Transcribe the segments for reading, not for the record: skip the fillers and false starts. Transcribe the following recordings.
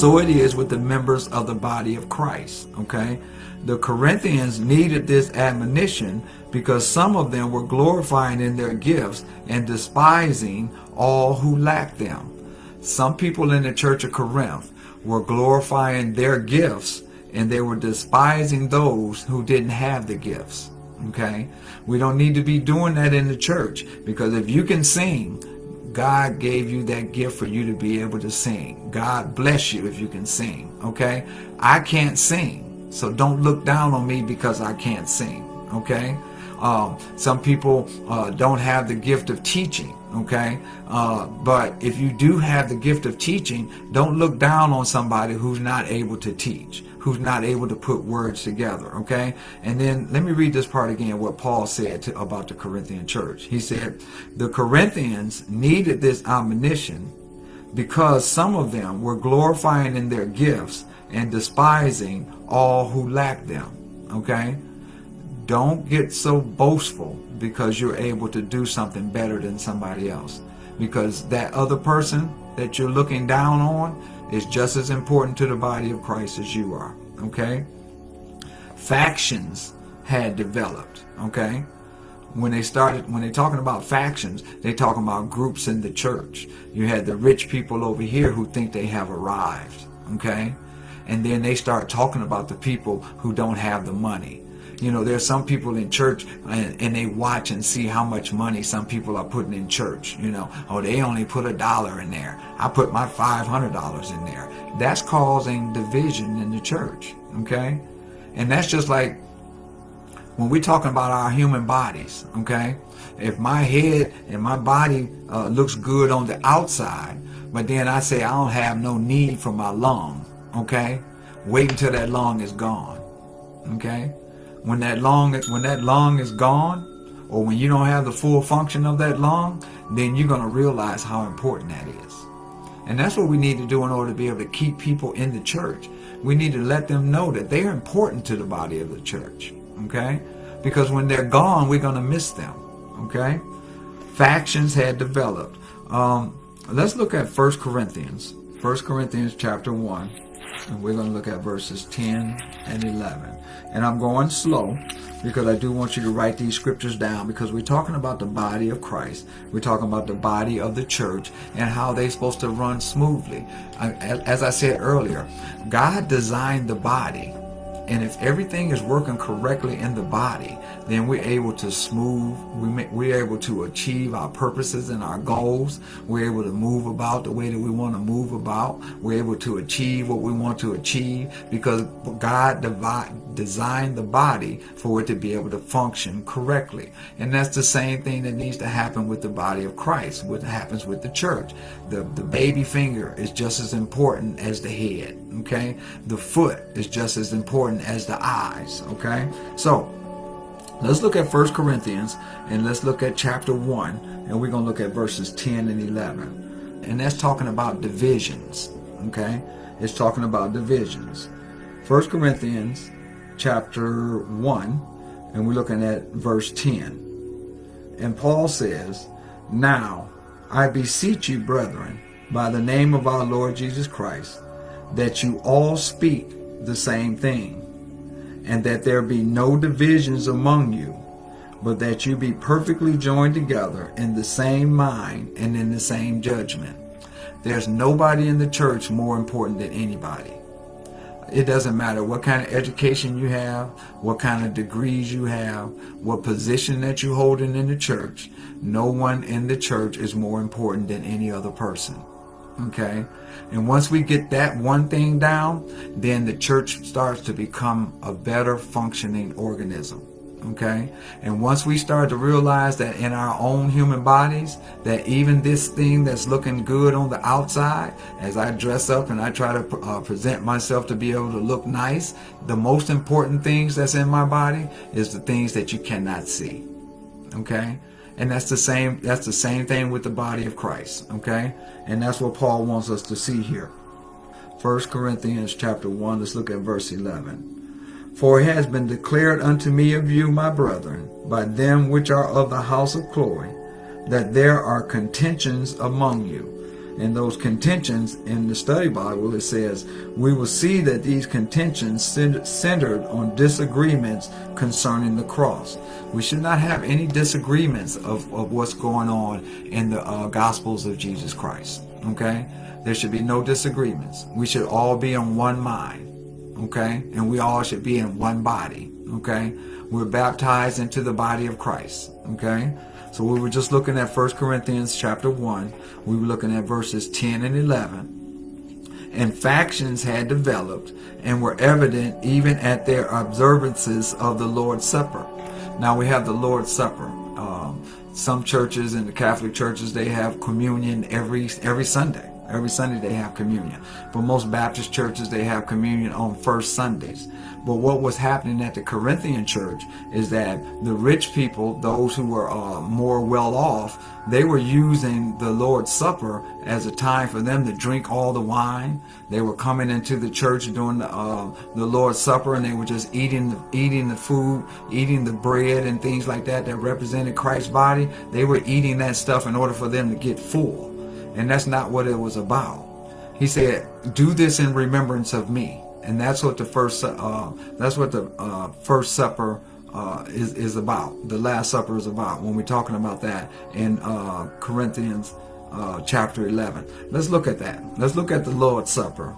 So it is with the members of the body of Christ. Okay? The Corinthians needed this admonition because some of them were glorifying in their gifts and despising all who lacked them. Some people in the church of Corinth were glorifying their gifts and they were despising those who didn't have the gifts. Okay? We don't need to be doing that in the church, because if you can sing, God gave you that gift for you to be able to sing. God bless you if you can sing. Okay? I can't sing, so don't look down on me because I can't sing. Okay? Some people don't have the gift of teaching. Okay? But if you do have the gift of teaching, don't look down on somebody who's not able to teach, who's not able to put words together. Okay? And then let me read this part again, what Paul said about the Corinthian church. He said, the Corinthians needed this admonition because some of them were glorifying in their gifts and despising all who lacked them. Okay? Don't get so boastful because you're able to do something better than somebody else, because that other person that you're looking down on is just as important to the body of Christ as you are. Okay? Factions had developed. Okay? When they're talking about factions, they're talking about groups in the church. You had the rich people over here who think they have arrived. Okay? And then they start talking about the people who don't have the money. You know, there's some people in church and they watch and see how much money some people are putting in church. You know, oh, they only put $1 in there. I put my $500 in there. That's causing division in the church. Okay? And that's just like when we're talking about our human bodies. Okay? If my head and my body looks good on the outside, but then I say I don't have no need for my lung. Okay? Wait until that lung is gone. Okay? When that lung is gone, or when you don't have the full function of that lung, then you're going to realize how important that is. And that's what we need to do in order to be able to keep people in the church. We need to let them know that they are important to the body of the church. Okay? Because when they're gone, we're going to miss them. Okay? Factions had developed. Let's look at 1 Corinthians. 1 Corinthians chapter 1. And we're going to look at verses 10 and 11. And I'm going slow because I do want you to write these scriptures down, because we're talking about the body of Christ. We're talking about the body of the church and how they're supposed to run smoothly. As I said earlier, God designed the body. And if everything is working correctly in the body, then we're able to we're able to achieve our purposes and our goals. We're able to move about the way that we want to move about. We're able to achieve what we want to achieve because God designed the body for it to be able to function correctly. And that's the same thing that needs to happen with the body of Christ, what happens with the church. The baby finger is just as important as the head. Okay? The foot is just as important as the eyes. Okay? So let's look at 1 Corinthians and let's look at chapter 1, and we're going to look at verses 10 and 11. And that's talking about divisions. Okay? It's talking about divisions. 1 Corinthians chapter 1, and we're looking at verse 10. And Paul says, "Now I beseech you, brethren, by the name of our Lord Jesus Christ, that you all speak the same thing, and that there be no divisions among you, but that you be perfectly joined together in the same mind and in the same judgment." There's nobody in the church more important than anybody. It doesn't matter what kind of education you have, what kind of degrees you have, what position that you're holding in the church. No one in the church is more important than any other person. Okay? And once we get that one thing down, then the church starts to become a better functioning organism. Okay? And once we start to realize that in our own human bodies, that even this thing that's looking good on the outside, as I dress up and I try to present myself to be able to look nice, the most important things that's in my body is the things that you cannot see. Okay? And that's the same thing with the body of Christ. Okay? And that's what Paul wants us to see here. 1 Corinthians chapter 1, let's look at verse 11. "For it has been declared unto me of you, my brethren, by them which are of the house of Chloe, that there are contentions among you. And those contentions in the study Bible, it says, we will see that these contentions centered on disagreements concerning the cross. We should not have any disagreements of what's going on in the Gospels of Jesus Christ. Okay? There should be no disagreements. We should all be on one mind. Okay? And we all should be in one body. Okay? We're baptized into the body of Christ. Okay? So we were just looking at 1 Corinthians chapter 1. We were looking at verses 10 and 11. And factions had developed and were evident even at their observances of the Lord's Supper. Now we have the Lord's Supper. Some churches, in the Catholic churches, they have communion every Sunday. Every Sunday they have communion. For most Baptist churches, they have communion on first Sundays. But what was happening at the Corinthian church is that the rich people, those who were more well off, they were using the Lord's Supper as a time for them to drink all the wine. They were coming into the church during the Lord's Supper, and they were just eating the food, eating the bread and things like that represented Christ's body. They were eating that stuff in order for them to get full. And that's not what it was about. He said, "Do this in remembrance of me." And that's what the first supper is about. The Last Supper is about. When we're talking about that in Corinthians chapter 11, let's look at that. Let's look at the Lord's Supper,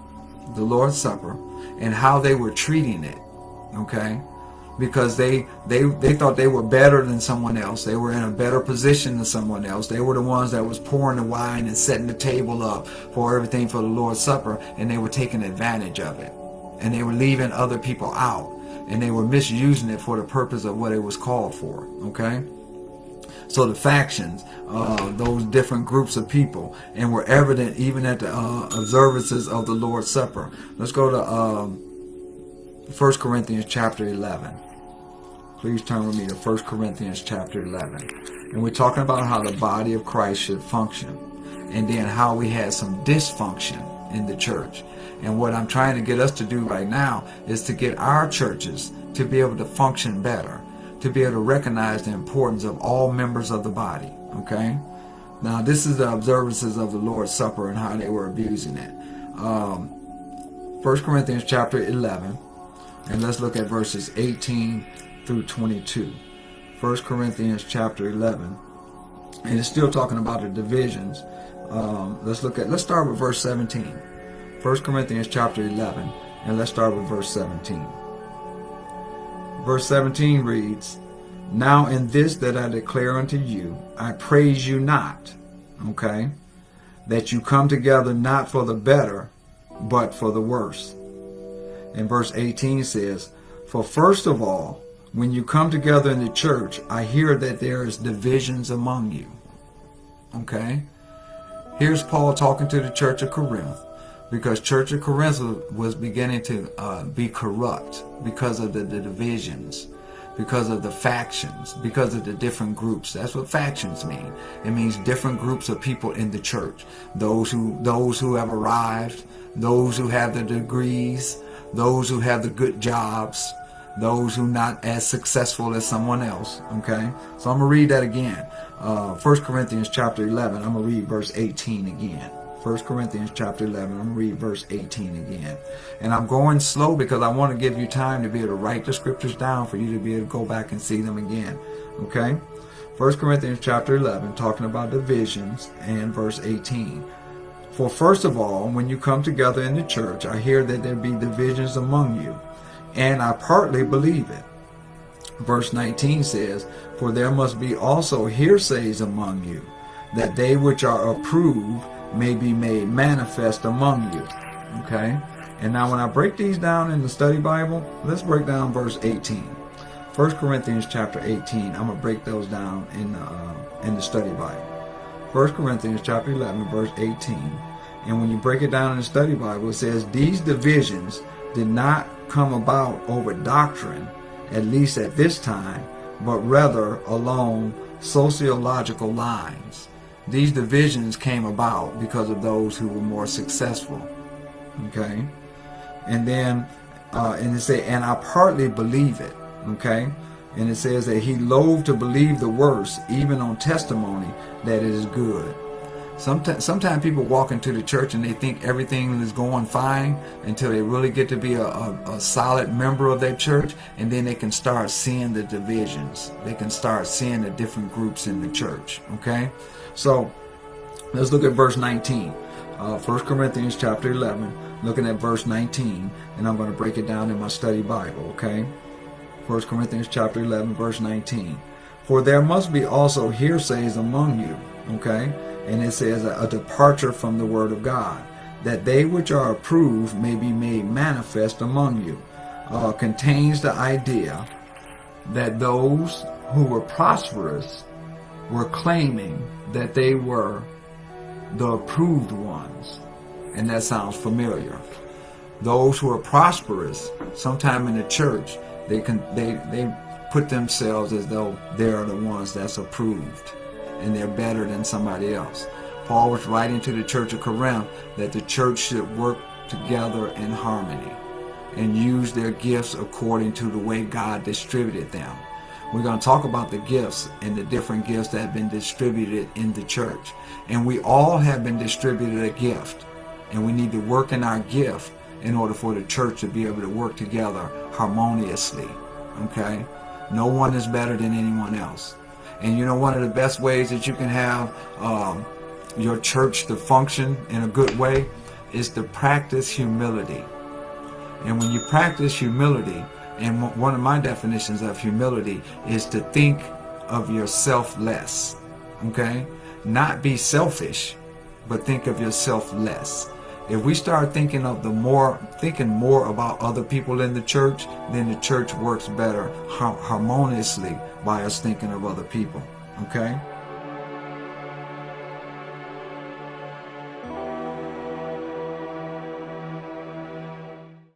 and how they were treating it. Okay. Because they thought they were better than someone else. They were in a better position than someone else. They were the ones that was pouring the wine and setting the table up for everything for the Lord's Supper, and they were taking advantage of it. And they were leaving other people out, and they were misusing it for the purpose of what it was called for. Okay? So the factions, those different groups of people, and were evident even at the observances of the Lord's Supper. Let's go to 1 Corinthians chapter 11. Please turn with me to 1 Corinthians chapter 11. And we're talking about how the body of Christ should function. And then how we had some dysfunction in the church. And what I'm trying to get us to do right now is to get our churches to be able to function better. To be able to recognize the importance of all members of the body. Okay? Now this is the observances of the Lord's Supper and how they were abusing it. 1 Corinthians chapter 11. And let's look at verses 18 through 22. 1 Corinthians chapter 11. And it's still talking about the divisions. Let's start with verse 17. 1 Corinthians chapter 11. And let's start with verse 17. Verse 17 reads, "Now in this that I declare unto you, I praise you not." Okay? "That you come together not for the better, but for the worse." And verse 18 says, "For first of all, when you come together in the church, I hear that there is divisions among you." Okay? Here's Paul talking to the church of Corinth, because church of Corinth was beginning to be corrupt because of the divisions, because of the factions, because of the different groups. That's what factions mean. It means different groups of people in the church. Those who have arrived, those who have the degrees, those who have the good jobs, those who not as successful as someone else. Okay, so I'm gonna read that again. 1 Corinthians chapter 11. I'm gonna read verse 18 again. 1 Corinthians chapter 11. I'm gonna read verse 18 again. And I'm going slow because I want to give you time to be able to write the scriptures down for you to be able to go back and see them again. Okay, 1 Corinthians chapter 11, talking about divisions, and verse 18. "For first of all, when you come together in the church, I hear that there be divisions among you, and I partly believe it." Verse 19 says, "For there must be also hearsays among you, that they which are approved may be made manifest among you." Okay? And now when I break these down in the study Bible, let's break down verse 18. 1 Corinthians chapter 18, I'm going to break those down in the study Bible. 1 Corinthians chapter 11, verse 18. And when you break it down in the study Bible, it says, "These divisions did not come about over doctrine, at least at this time, but rather along sociological lines." These divisions came about because of those who were more successful. Okay? And then, and it says, "And I partly believe it." Okay? And it says that he loathed to believe the worst, even on testimony that it is good. Sometimes people walk into the church and they think everything is going fine until they really get to be a solid member of their church, and then they can start seeing the divisions. They can start seeing the different groups in the church. Okay, so let's look at verse 19. 1 Corinthians chapter 11, looking at verse 19, and I'm going to break it down in my study Bible. Okay, 1 Corinthians chapter 11, verse 19. For there must be also hearsays among you. Okay. And it says a departure from the word of God, that they which are approved may be made manifest among you. Contains the idea that those who were prosperous were claiming that they were the approved ones. And that sounds familiar. Those who are prosperous, sometime in the church, they put themselves as though they are the ones that's approved, and they're better than somebody else. Paul was writing to the church of Corinth that the church should work together in harmony and use their gifts according to the way God distributed them. We're going to talk about the gifts and the different gifts that have been distributed in the church. And we all have been distributed a gift, and we need to work in our gift in order for the church to be able to work together harmoniously. Okay? No one is better than anyone else. And you know, one of the best ways that you can have your church to function in a good way is to practice humility. And when you practice humility, and one of my definitions of humility is to think of yourself less. Okay? Not be selfish, but think of yourself less. If we start thinking more about other people in the church, then the church works better harmoniously by us thinking of other people. Okay?